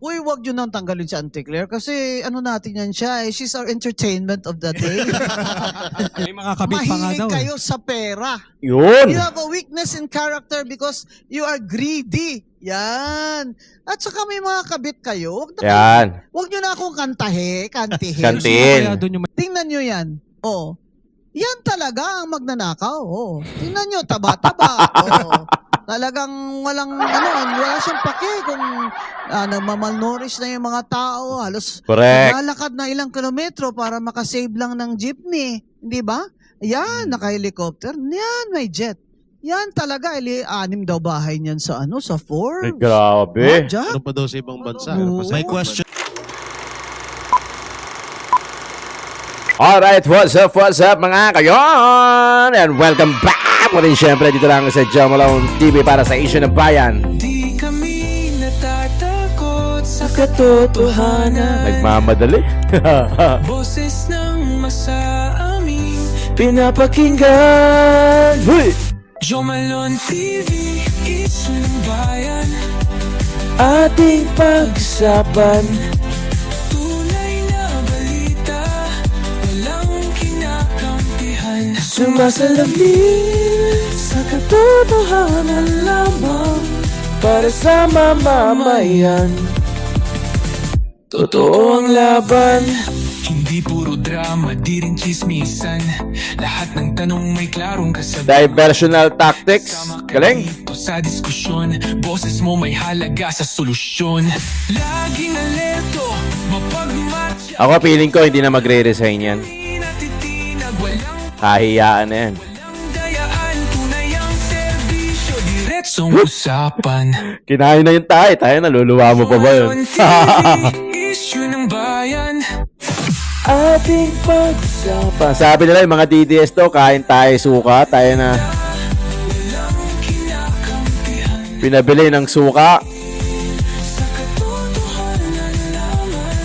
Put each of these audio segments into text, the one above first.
Uy, wag yun nang tanggalin si Auntie Claire kasi ano natin yan siya eh. She's our entertainment of the day. May mga kabit pa nga Mahilig daw kayo sa pera. Yun! You have a weakness in character because you are greedy. Yan. At saka may mga kabit kayo. Yan. Wag nyo na akong kantihin. Kantihin. Kaya doon yung Tingnan nyo yan. Oh. Yan talaga ang magnanakaw. Oh. Tingnan nyo, taba-taba. Oh. Talagang wala siyang pake kung mamalnourished na yung mga tao. Halos Correct. naglalakad na ilang kilometro para makasave lang ng jeepney. Hindi ba? Yan, naka-helicopter. Yan, may jet. Yan talaga, 6 daw bahay niyan sa sa Ay, Forbes. grabe. Jack? Ano pa daw sa ibang bansa? Oo. May question. Alright, what's up mga kayon? And welcome back mo rin syempre dito lang sa Joe Malone TV para sa Issue ng Bayan. Di kami natatakot sa katotohanan. Nagmamadali. Boses ng masaaming pinapakinggan. Huy! Joe Malone TV, Issue ng Bayan. Ating pag-usapan. Tunay na balita, walang kinakampihan. Sumasalamin sa katotohanan lamang para sa mamamayan. Totoo ang laban. Hindi puro drama, di rin chismisan. Lahat ng tanong may klarong kasabihan. Diversional tactics. Sama ka Galing. dito sa diskusyon. Boses mo may halaga sa solusyon. Laging alerto, mapagmatya. Ako feeling ko hindi na magre-resign yan. Di natitinag, walang Kahiyaan na yan. dayaan. Tunay ang serbisyo, diretsong usapan. Kinain na yung tayo. Tayo naluluwa mo pa ba yun? Issue ng Bayan. Ating pag-usapan. Sabi nila yung mga DDS to, kain tayo suka. Tayo na Walang kinakampihan. pinabili ng suka. Sa katotohanan lamang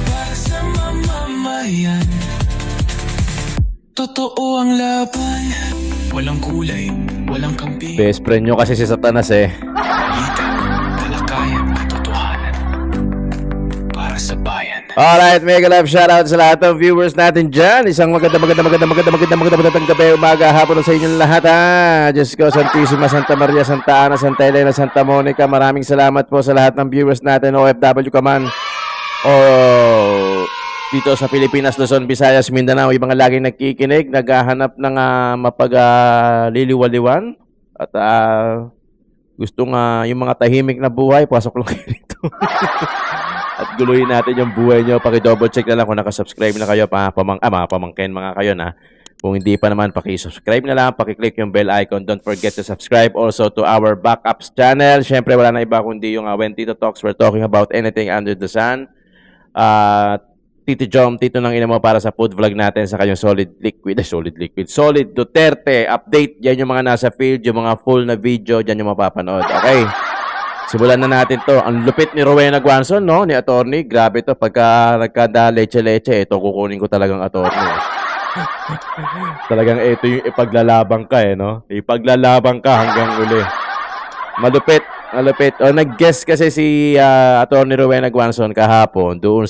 para sa mamamayan. Totoo ang laban. Walang kulay, walang kampi. Best friend nyo kasi si Satanas eh. Balita, talakayan, katotohanan. Para sa bayan. Alright, mega love shoutout sa lahat ng viewers natin dyan. Isang magandang gabi, umaga, hapon sa inyong lahat ha. Diyos ko, Santísima, Santa Maria, Santa Ana, Santa Elena, Santa Monica. Maraming salamat po sa lahat ng viewers natin, OFW ka man o dito sa Pilipinas, Luzon, Visayas, Mindanao, yung mga laging nagkikinig, naghahanap ng mapagliliwaliwan at gustong yung mga tahimik na buhay, pasok lang kayo dito. At guluhin natin yung buhay nyo. Paki-double check na lang kung nakasubscribe na kayo. Mga pamangkin mga kayo na. Kung hindi pa naman, paki-subscribe na lang. Paki-click yung bell icon. Don't forget to subscribe also to our backups channel. Siyempre, wala na iba kundi yung When Tito Talks. We're talking about anything under the sun. Tito Jom, Tito ng ina mo para sa food vlog natin sa kanyang Solid Duterte update. Yan yung mga nasa field, yung mga full na video, dyan yung mapapanood. Okay? Simulan na natin to. Ang lupit ni Rowena Guanzon, no? Ni attorney. Grabe to. Pagka nagkada leche-leche, ito kukunin ko talagang attorney. Talagang ito yung ipaglalabang ka, eh, no? Ipaglalabang ka hanggang uli. Malupit. Malupit. O, nag-guest kasi si attorney Rowena Guanzon kahapon doon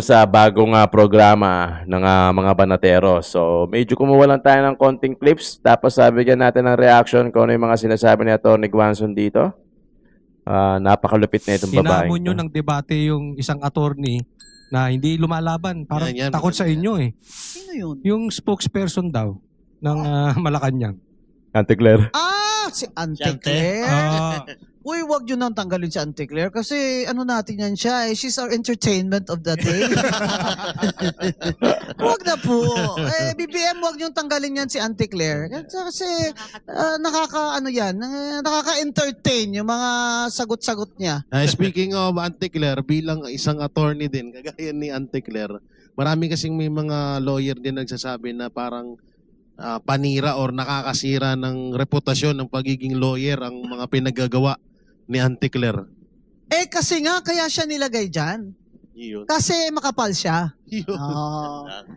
sa bagong programa ng mga banatero. So, medyo kumuha lang tayo ng konting clips. Tapos sabigyan natin ng reaction kung ano yung mga sinasabi ni Atty. Guanzon dito. Napakalupit na itong babae. Hinamon nyo ng debate yung isang attorney na hindi lumalaban. Parang Yan, takot sa inyo eh. Sino yun? Yung spokesperson daw ng Malacanang. Auntie Claire. Si Auntie Claire. Uy, wag yun nang tanggalin si Auntie Claire kasi ano natin yan siya eh. She's our entertainment of the day. Wag na po. BBM, wag yung tanggalin yan si Auntie Claire. Kasi nakaka-entertain yung mga sagot-sagot niya. Speaking of Auntie Claire, bilang isang attorney din, kagaya ni Auntie Claire, marami kasing may mga lawyer din nagsasabi na parang panira or nakakasira ng reputasyon ng pagiging lawyer ang mga pinagagawa ni Auntie Claire. Kasi nga, kaya siya nilagay dyan. Yun. Kasi makapal siya. Yun.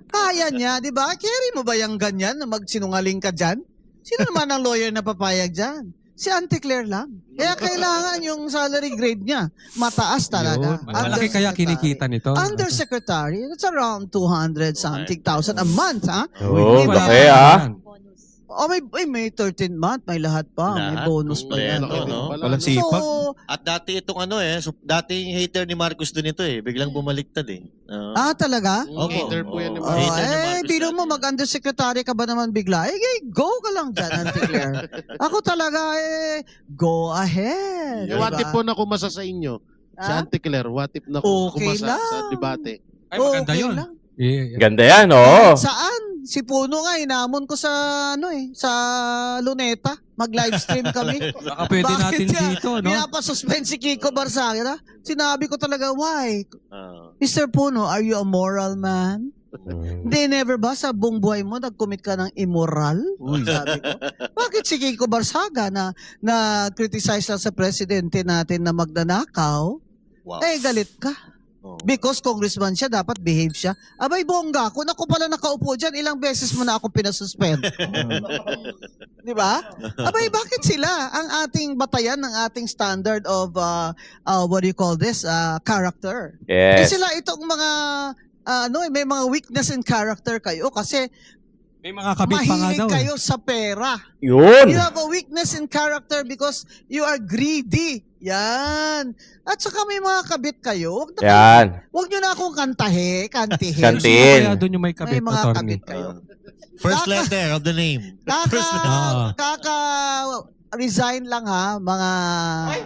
Kaya niya, di ba? Carry mo ba yung ganyan na magsinungaling ka dyan? Sino naman ang lawyer na papayag dyan? Si Auntie Claire lang. Kaya kailangan yung salary grade niya mataas talaga. Yun. Malaki kaya kinikita nito. Undersecretary, it's around 200 something thousand a month, ha? Oo, Diba? laki ah. Oh, may 13 month, may lahat pa, may Lahat. bonus pa yan. Kompleto, no? Walang sipag. So, At dati itong dating hater ni Marcos din ito biglang bumaliktad talaga? Opo. Hater po yan ni Oh, Hater ni Marcos biro mo dati. mag-undersecretary ka ba naman bigla? Go ka lang dyan, Auntie Claire. Ako talaga, go ahead. What if po na kumasa sa inyo? Si Ah? Auntie Claire, what if na Okay kumasa lang. sa debate? Ay, maganda Okay yun. lang. Ganda yan, oo. Saan? Si Puno nga, inamon ko sa, sa Luneta. Mag-live stream kami. Baka pwede Bakit natin yan? dito, no? Pinapasuspend si Kiko Barsaga. Sinabi ko talaga, why? Ah. Mr. Puno, are you a moral man? Hindi, never ba sa buong buhay mo nag-commit ka ng immoral? Sabi ko. Bakit si Kiko Barsaga na criticize lang sa presidente natin na magnanakaw? Wow. Galit ka. Oh. Because congressman siya, dapat behave siya. Abay, bongga, kung ako pala nakaupo dyan, ilang beses mo na ako pinasuspend. Di ba? Abay, bakit sila ang ating batayan ng ating standard of, what do you call this, character? Yes. Sila itong mga, may mga weakness in character kayo kasi May mga kabit pa nga mahilig daw. kayo sa pera. Yun. You have a weakness in character because you are greedy. Yan. At saka may mga kabit kayo. Yan. Huwag nyo na akong kantihin. Kantihin. Kaya doon yung may kabit, May mga attorney. kabit kayo. First Kaka- letter of the name. Kaka-resign lang ha, mga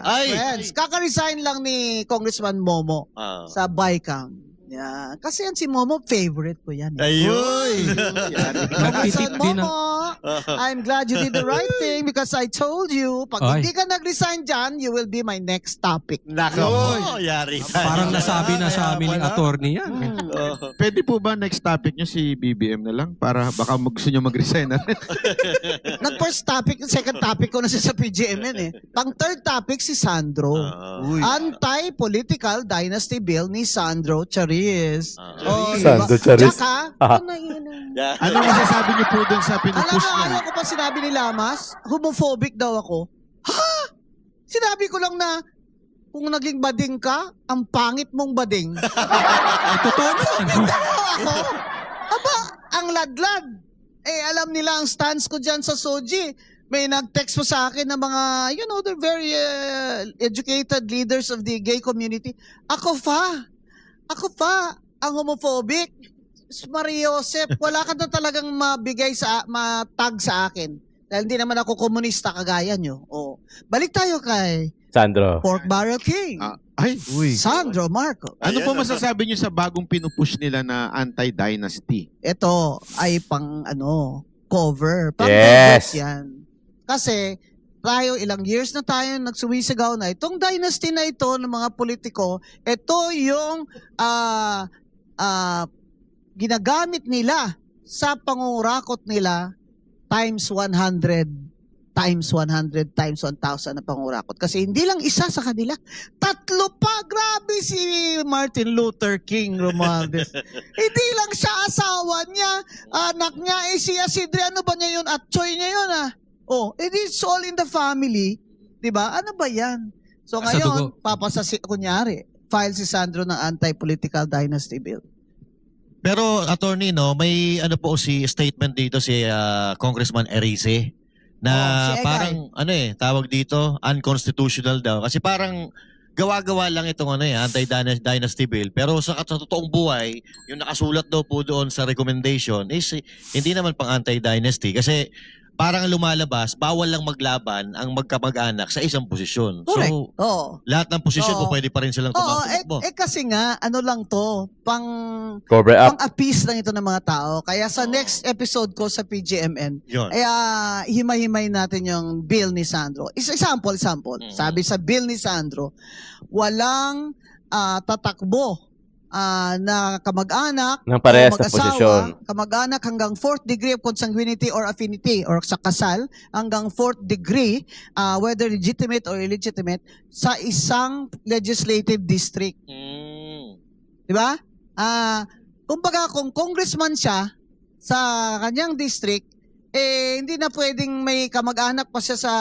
Ay! friends. Kaka-resign lang ni Congressman Momo Ah. sa BICAM. Yeah. Kasi yan si Momo, favorite ko yan. Ayun. Congressman Nagtitip din Momo, I'm glad you did the right thing because I told you, pag Ay. hindi ka nag-resign dyan, you will be my next topic. Nako. Yari tayo. Parang nasabi na sa amin ni Wala. attorney yan. Oh. Pwede po ba next topic nyo si BBM na lang? Para baka gusto nyo mag-resign na rin. Nag-first topic, second topic ko na siya sa PGMN eh. Pang third topic si Sandro. Anti-political dynasty bill ni Sandro Charis. Sandro Charis. Tsaka, Ah. Ano masasabi nyo po dun sa alam pinupush ka, niya? ayaw ko pa sinabi ni Lamas, homophobic daw ako. Ha? Sinabi ko lang na, kung naging bading ka, ang pangit mong bading. Totoo naman. Ako, aba, ang ladlad. Alam nila ang stance ko dyan sa Soji. May nag-text po sa akin ng mga, they're very educated leaders of the gay community. Ako pa, ang homophobic. Maria Joseph, wala ka na talagang matag sa akin. Dahil hindi naman ako komunista kagaya nyo. Balik tayo kay Sandro. Pork Barrel King. Sandro Marco. Ano po masasabi nyo sa bagong pinupush nila na anti-dynasty? Ito ay pang cover. Pang Yes. yan. Kasi tayo ilang years na tayo nagsuwisigaw na itong dynasty na ito ng mga politiko, ito yung ginagamit nila sa pangurakot nila times 100 times 100 times 1,000 na pangurakot. Kasi hindi lang isa sa kanila, tatlo pa. Grabe si Martin Luther King Romualdez. Hindi lang siya asawa niya, anak niya, si Isidre, ano ba niya yun? Atchoy niya yun it is all in the family. Diba? Ano ba yan? So Sa ngayon, dugo. kunyari, file si Sandro ng anti-political dynasty bill. Pero attorney may si statement dito si Congressman Erice na si Egay. parang tawag dito unconstitutional daw kasi parang gawa-gawa lang itong anti-dynasty bill pero sa totoong buhay yung nakasulat daw po doon sa recommendation is hindi naman pang anti-dynasty kasi parang lumalabas bawal lang maglaban ang magkamag-anak sa isang posisyon. Correct. So Oo. lahat ng posisyon Oo. po pwede pa rin silang tumakbo. Kasi nga, lang to, Cover up. pang-appease lang ito ng mga tao. Kaya sa next episode ko sa PGMN, Yun. himay-himay natin yung bill ni Sandro. Example. Sabi sa bill ni Sandro, walang tatakbo na kamag-anak Ng parehas o na posisyon. kamag-anak hanggang 4th degree of consanguinity or affinity or sa kasal hanggang 4th degree, whether legitimate or illegitimate, sa isang legislative district. Di ba? Kumbaga, kung congressman siya sa kanyang district, hindi na pwedeng may kamag-anak pa siya sa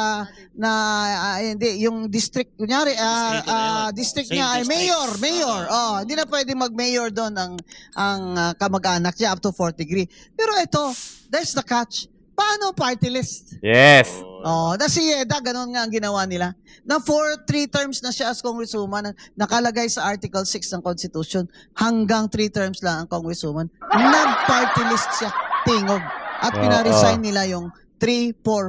hindi yung district kunyari Distrito na yun. district Same niya ay district. mayor. Hindi na pwedeng mag-mayor doon ang kamag-anak niya up to 4th degree. Pero ito, there's the catch. Paano party list? Yes. Na si Yeda, ganun nga ang ginawa nila. Na 3 terms na siya as congresswoman, nakalagay sa Article 6 ng Constitution, hanggang 3 terms lang ang congresswoman. Nag-party list siya, tingog. At pinaresign nila yung 3, 4,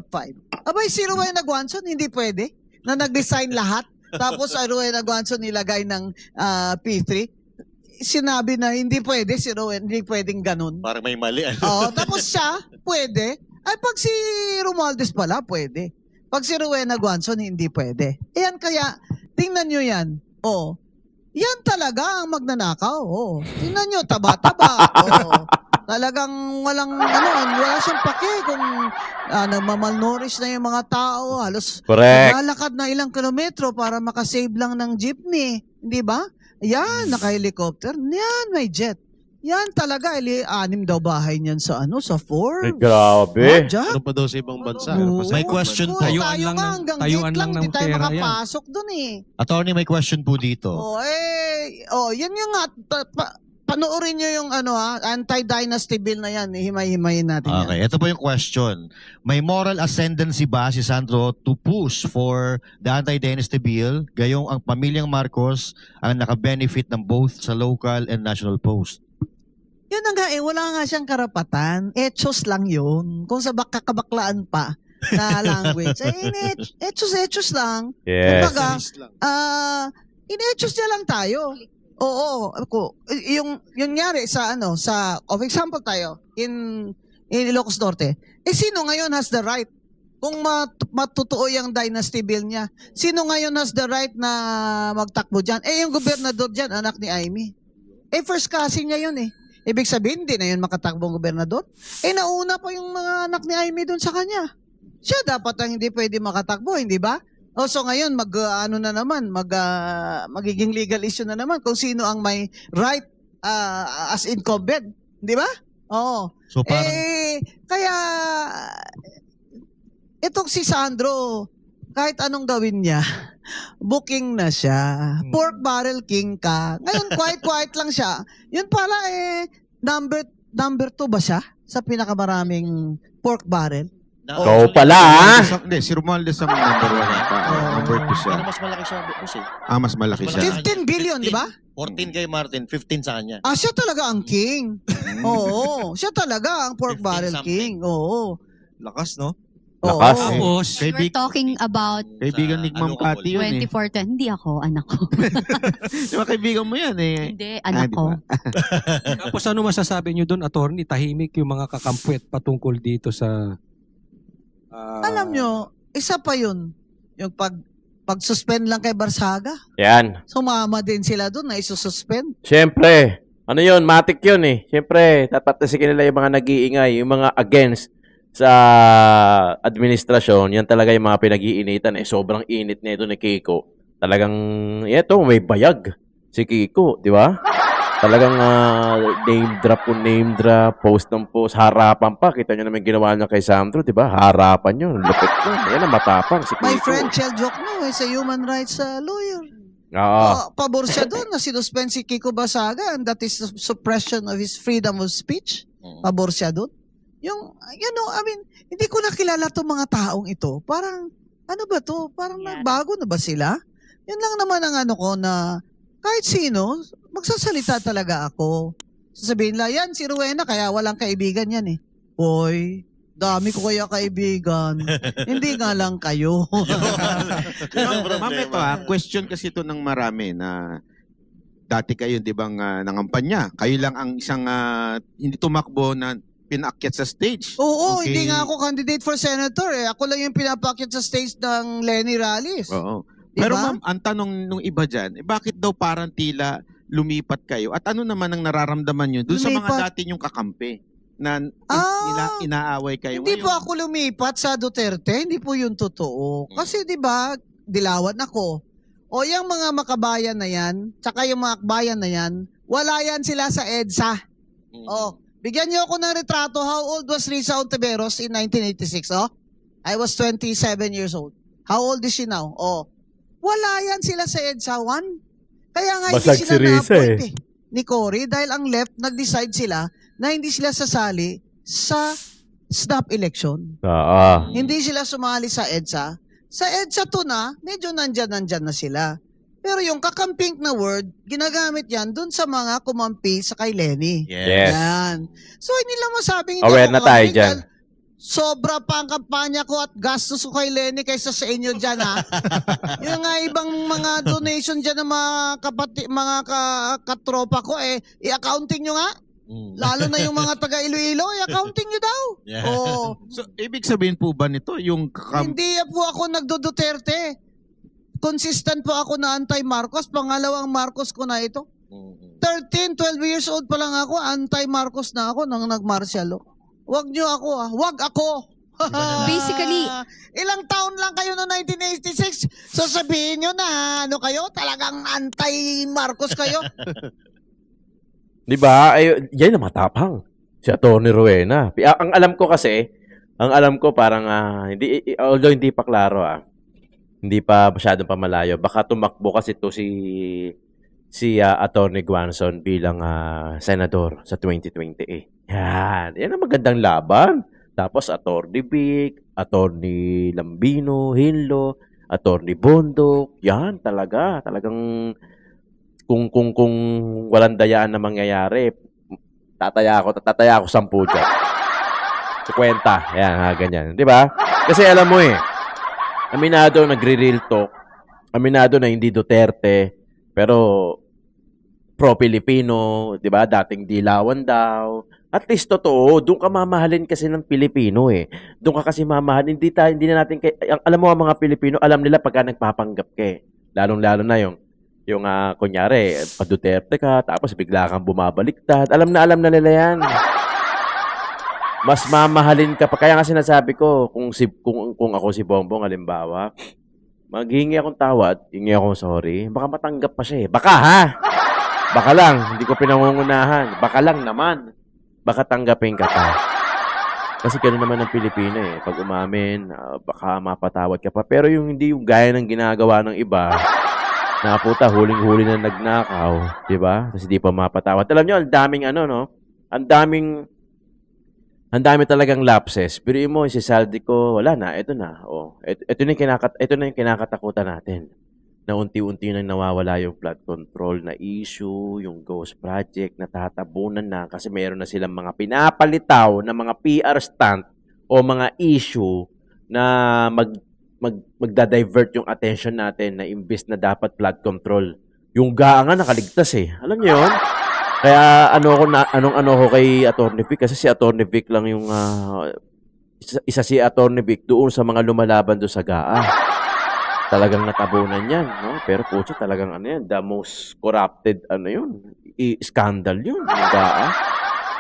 5. Abay, si Rowena Guanzon, hindi pwede. Na nag-resign lahat. Tapos si Rowena Guanzon nilagay ng P3. Sinabi na hindi pwede, si Rowena, hindi pwedeng ganun. Parang may mali. Tapos siya, pwede. Ay, pag si Romualdez pala, pwede. Pag si Rowena Guanzon, hindi pwede. Ayan kaya, tingnan nyo yan. Yan talaga ang magnanakaw. Tingnan nyo, taba-taba. Talagang wala siyang pake kung malnourished na yung mga tao. Halos Correct. naglalakad na ilang kilometro para makasave lang ng jeepney. Hindi ba? Yan, naka-helicopter. Yan, may jet. Yan talaga, 6 daw bahay niyan sa Ay, 4. grabe. Jack? Ano pa daw sa ibang bansa? Oo. May question po. Tayo Tayuan lang nga ng- hanggang tayuan gate lang, lang ng hindi tayo pera yan. makapasok dun eh. Attorney, may question po dito. Yan yung nga, panoorin nyo yung anti-dynasty bill na yan, himay-himayin natin yan. Okay, ito po yung question. May moral ascendancy ba si Sandro to push for the anti-dynasty bill gayong ang pamilyang Marcos ang naka-benefit ng both sa local and national post? Yun na nga wala nga siyang karapatan. Etos lang yun. Kung sa kakabaklaan pa na language. Etos lang. Yes. Kumbaga, List lang. in-etos niya lang tayo. Oo, yung nangyari sa of example tayo in Ilocos Norte. Sino ngayon has the right kung matutuo yung dynasty bill niya? Sino ngayon has the right na magtakbo diyan? Yung gobernador diyan, anak ni Amy. First cousin niya yun eh. Ibig sabihin, hindi na yun makatakbong gobernador. Nauna pa yung mga anak ni Amy doon sa kanya. Siya dapat ang hindi pwede makatakbo, hindi ba? So ngayon, magiging legal issue na naman kung sino ang may right as incumbent. Di ba? Oo. So parang Kaya, itong si Sandro, kahit anong gawin niya, booking na siya. Pork barrel king ka. Ngayon, quiet lang siya. Yun pala number 2 ba siya sa pinakamaraming pork barrel? Ikaw pala, ha? Hindi, si Romualdez ang number 1 ata. Number 2 siya. Pero mas malaki siya, boss eh. Mas malaki Mas siya. malaki. 15 billion, di ba? 14 kay Martin, 15 sa kanya. Siya talaga ang king. Oo. Siya talaga ang pork 15 barrel something. king. Oo. Lakas, no? Lakas. Oo. Tapos, We're talking about Kaibigan ni Ma'am Sa Cathy yun eh. 2410. Hindi ako, anak ko. Di ba kaibigan mo yan eh? Hindi, anak di ko. ba? tapos ano masasabi nyo doon, attorney? Tahimik yung mga kakampwet patungkol dito sa... Alam nyo, isa pa yun. Yung pag-suspend lang kay Barsaga. Yan. Sumama din sila doon na isususpend. Siyempre. Ano yun? Matik yun eh. Siyempre, tatatasikin nila yung mga nag-iingay, yung mga against sa administrasyon. Yan talaga yung mga pinag-iinitan. Sobrang init na ito ni Kiko. Talagang, eto, may bayag si Kiko, di ba? Talagang name drop, post ng post, harapan pa. Kita nyo naman ginawa niya kay Sandro, di ba? Harapan yun, lupit yun. Yan ang matapang si Kiko. My friend Chel Jokno is a human rights lawyer. Oo. Pabor siya doon na sinuspend si Kiko Barsaga and that is suppression of his freedom of speech. Pabor siya doon. Hindi ko nakilala itong mga taong ito. Parang, ano ba to? Parang nagbago na ba sila? Yun lang naman ang ko na kahit sino, magsasalita talaga ako. Sasabihin lang, yan si Rowena, kaya walang kaibigan yan eh. Hoy, dami ko kaya kaibigan. Hindi nga lang kayo. Ma'am, ito question kasi ito ng marami na dati kayo, di bang nangampanya? Kayo lang ang isang hindi tumakbo na pinaakyat sa stage. Oo, Okay. hindi nga ako candidate for senator eh. Ako lang yung pinapakyat sa stage ng Lenny Rallies. Oo. Diba? Pero ma'am, ang tanong nung iba dyan, bakit daw parang tila lumipat kayo? At ano naman ang nararamdaman nyo doon sa mga Lumipat? dati nyong kakampi na Ah, inaaway kayo Hindi ngayon? po ako lumipat sa Duterte, hindi po yun totoo. Kasi 'di ba, dilawan ako. O yung mga makabayan na yan, tsaka yung mga akbayan na yan, wala yan sila sa EDSA. O, Bigyan niyo ako ng retrato. How old was Risa Ontiveros in 1986? Oh? I was 27 years old. How old is she now? Oh. Wala yan sila sa EDSA 1. Kaya nga hindi Basag sila si Risa na-appoint ni Cory dahil ang left nag-decide sila na hindi sila sasali sa snap election. Hindi sila sumali sa EDSA. Sa EDSA 2 na, medyo nandyan na sila. Pero yung kakamping na word, ginagamit yan dun sa mga kumampi sa kay Lenny. Yes. Yan. So, hindi lang masabing Aware na tayo dyan. Sobra pa ang kampanya ko at gastos ko kay Lenny kaysa sa inyo dyan, ha? Yung nga ibang mga donation dyan ng mga katropa ko, i-accounting nyo nga. Lalo na yung mga taga Iloilo, i-accounting nyo daw. Yeah. Oh. So, ibig sabihin po ba nito, yung Hindi po ako nagdo-Duterte. Consistent po ako na anti-Marcos. Pangalawang Marcos ko na ito. 12 years old pa lang ako, anti-Marcos na ako nang nag-martial law. Wag nyo ako, ha? Wag ako! Basically, Ilang taon lang kayo noong 1986. So sabihin nyo na, ano kayo? Talagang anti-Marcos kayo? Di ba? Ay, yan na matapang. Si Atty. Rowena. Ang alam ko kasi, parang, although hindi pa klaro, hindi pa masyadong pamalayo. Baka tumakbo kasi to si Atty. Guanzon bilang senador sa 2028. Yan ang magandang laban. Tapos Atty. Vic, Atty. Lambino, Hinlo, Atty. Bondok. Yan talagang kung walang dayaan na mangyayari, tataya ako 10 dyan. 50. Yan, ganyan. Di ba? Kasi alam mo aminado nagre-real talk. Aminado na hindi Duterte, pero pro-Pilipino, 'di ba? Dating dilawan daw. At least totoo, doon ka mamahalin kasi ng Pilipino Doon ka kasi mamahalin, hindi na natin alam mo ang mga Pilipino, alam nila pagka nagpapanggap ka. Lalong-lalo na yung kunyari, pa-Duterte ka, tapos bigla kang bumabaliktad. Alam na nila 'yan. Mas mamahalin ka pa. Kaya nga sinasabi ko, kung ako si Bongbong, halimbawa, maghingi akong tawad, hingi akong sorry, baka matanggap pa siya Baka Baka lang, hindi ko pinangungunahan. Baka lang naman. Baka tanggapin ka pa. Kasi gano'n naman ang Pilipino Pag umamin, baka mapatawad ka pa. Pero yung hindi yung gaya ng ginagawa ng iba, na puta, huling-huli na nagnakaw, di ba? Kasi di pa mapatawad. Alam nyo, ang daming ang dami talagang lapses. Pero mo, si Saldi ko, wala na, ito na. Ito na yung kinakatakutan natin. Na unti-unti nang nawawala yung flood control na issue, yung ghost project, natatabunan na kasi mayroon na silang mga pinapalitaw na mga PR stunt o mga issue na magda-divert yung attention natin na imbes na dapat flood control. Yung GAA nga nakaligtas Alam niyo yun? Kaya anong ko kay Atty. Vic kasi si Atty. Vic lang yung isa si Atty. Vic doon sa mga lumalaban doon sa GAA. Talagang natabunan yan, no? Pero puso talagang the most corrupted scandal yun, yung GAA.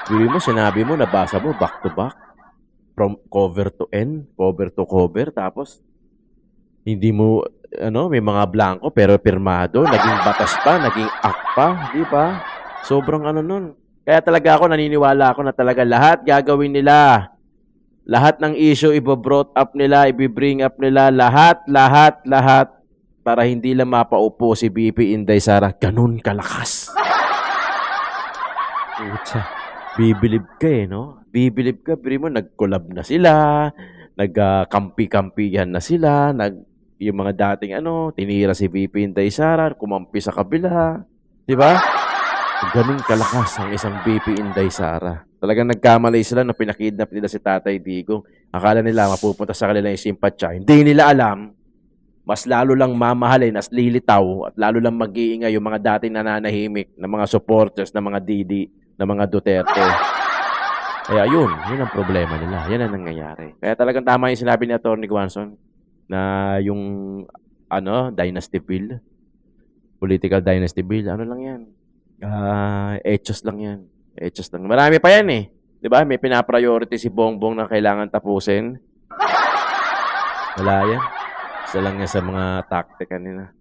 Bili mo, sinabi mo, nabasa mo back to back from cover to end, cover to cover, tapos hindi mo may mga blanco pero pirmado, naging batas pa, naging act pa, di ba? Sobrang nun. Kaya talaga ako naniniwala ako na talaga lahat gagawin nila. Lahat ng issue i-brought up nila, i-bring up nila, lahat para hindi lang mapaupo si BP Inday Sara. Ganun kalakas. Pucha. Bibilib ka no? Bibilib ka. Biri mo, nag-collab na sila, nag-kampi-kampihan na sila, yung mga dating tinira si BP Inday Sara, kumampi sa kabila. Di ba? Ganun kalakas ang isang BP Inday Sara. Talagang nagkamali sila na pinakidnap nila si Tatay Digong. Akala nila mapupunta sa kanila yung simpatya. Hindi nila alam, mas lalo lang mamahalin, as lilitaw, at lalo lang mag-iingay yung mga dating nananahimik na mga supporters ng mga Didi, ng mga Duterte. Kaya yun ang problema nila. Yan ang nangyayari. Kaya talagang tama yung sinabi ni Atty. Guanzon na yung dynasty bill, political dynasty bill, lang yan. Etos lang yan. Etos lang. Marami pa yan 'Di ba? May pinapriority si Bongbong na kailangan tapusin. Wala yan. Isa lang yan sa mga taktika nila.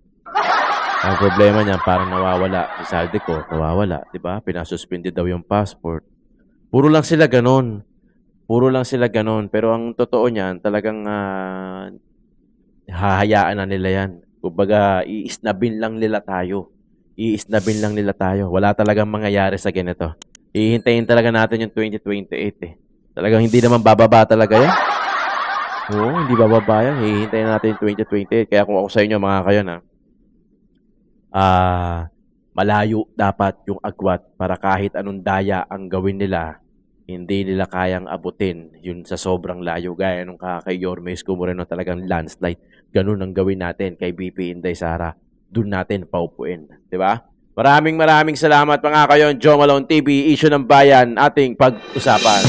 Ang problema niya, parang nawawala. Si Saldi ko, nawawala. 'Di ba? Pinasuspindi daw yung passport. Puro lang sila ganon. Puro lang sila ganon. Pero ang totoo niyan, talagang hahayaan na nila yan. Kumbaga, iisnabin lang nila tayo. Iisnabin lang nila tayo. Wala talagang mangyayari sa ganito. Ihintayin talaga natin yung 2028 eh. Talagang hindi naman bababa talaga yan. Oo, hindi bababa yan. Hihintayin natin yung 2028. Kaya kung ako sa inyo, mga kayo na, malayo dapat yung agwat para kahit anong daya ang gawin nila, hindi nila kayang abutin yun sa sobrang layo. Gaya nung kay Yorme Isko Moreno, talagang landslide. Ganun ang gawin natin kay BP Inday Sara. Doon natin paupuin. Diba? Maraming salamat mga kayo. Joe Malone TV, Issue ng Bayan, ating pag-usapan.